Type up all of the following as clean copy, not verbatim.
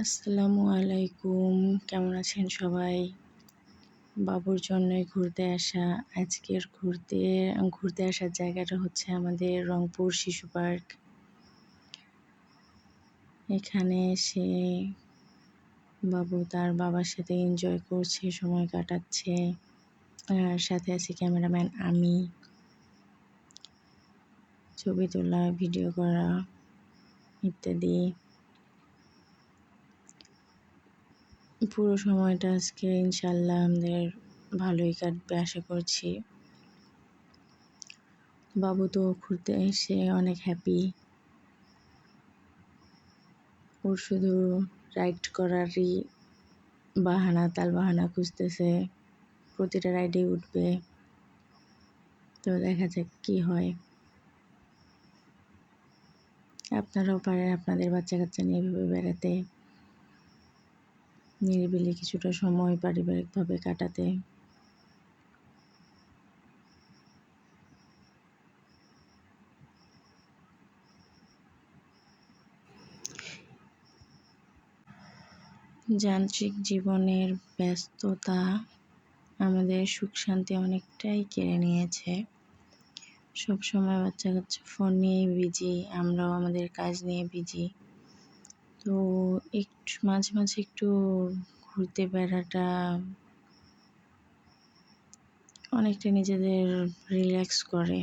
আসসালামু আলাইকুম। কেমন আছেন সবাই? বাবুর জন্যই ঘুরতে আসা। আজকের ঘুরতে আসার জায়গাটা হচ্ছে আমাদের রংপুর শিশু পার্ক। এখানে এসে বাবু তার বাবার সাথে এনজয় করছে, সময় কাটাচ্ছে। আর সাথে আছি ক্যামেরাম্যান আমি। ছবি তোলা, ভিডিও করা ইত্যাদি। পুরো সময়টা আজকে ইনশাআল্লাহ আমাদের ভালোই কাটবে আশা করছি। বাবু তো ঘুরতে এসে অনেক হ্যাপি। ওর শুধু রাইড করারই তালবাহানা খুঁজতেছে, প্রতিটা রাইডে উঠবে। তো দেখা যাক কি হয়। আপনারাও পারেন আপনাদের বাচ্চা কাচ্চা নিয়ে এভাবে বেড়াতে, নিরিবিলি কিছুটা সময় পারিবারিকভাবে কাটাতে। যান্ত্রিক জীবনের ব্যস্ততা আমাদের সুখ শান্তি অনেকটাই কেড়ে নিয়েছে। সবসময় বাচ্চা কাচ্চা ফোন নিয়েই বিজি, আমরাও আমাদের কাজ নিয়ে বিজি। তো একটু মাঝে মাঝে একটু ঘুরতে বেড়াটা অনেকটা নিজেদের রিল্যাক্স করে,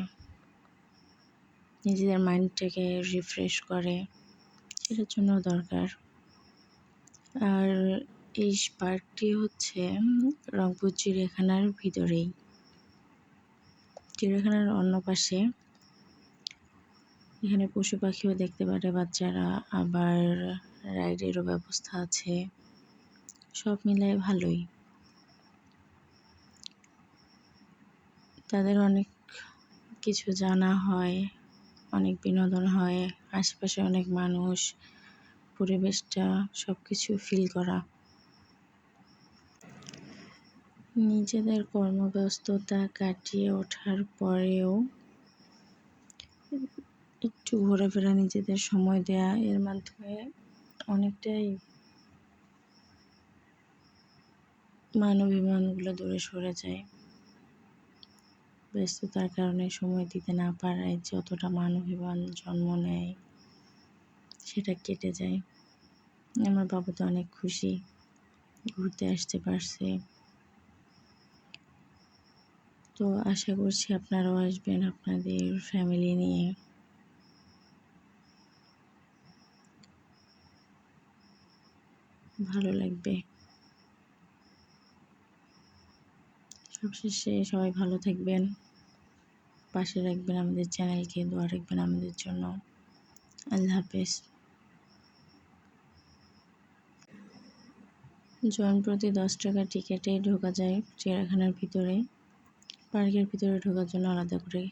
নিজেদের মাইন্ডটাকে রিফ্রেশ করে, সেটার জন্য দরকার। আর এই পার্কটি হচ্ছে রংপুর চিড়িয়াখানার ভিতরেই, চিড়িয়াখানার অন্য পাশে। এখানে পশু পাখিও দেখতে পারে বাচ্চারা, আবার রাইডেরও ব্যবস্থা আছে। সব মিলায় ভালোই। তাদের অনেক কিছু জানা হয়, অনেক বিনোদন হয়, আশেপাশে অনেক মানুষ, পরিবেশটা সব কিছু ফিল করা। নিজেদের কর্মব্যস্ততা কাটিয়ে ওঠার পরেও একটু ঘোরাফেরা, নিজেদের সময় দেয়া, এর মাধ্যমে অনেকটাই মানবিমানগুলো দূরে সরে যায়। ব্যস্ততার কারণে সময় দিতে না পারায় যতটা মানবিমান জন্ম নেয় সেটা কেটে যায়। আমার বাবা তো অনেক খুশি ঘুরতে আসতে পারছে। তো আশা করছি আপনারাও আসবেন আপনাদের ফ্যামিলি নিয়ে। ভালো লাগবে। সবশেষে সবাই ভালো থাকবেন, পাশে রাখবেন আমাদের চ্যানেলকে, দোয়া রাখবেন আমাদের জন্য। আল্লাহ হাফেজ। জন প্রতি 10 টাকা টিকিটে ঢোকা যায় চিড়িয়াখানার ভিতরে। পার্কের ভিতরে ঢোকার জন্য আলাদা করে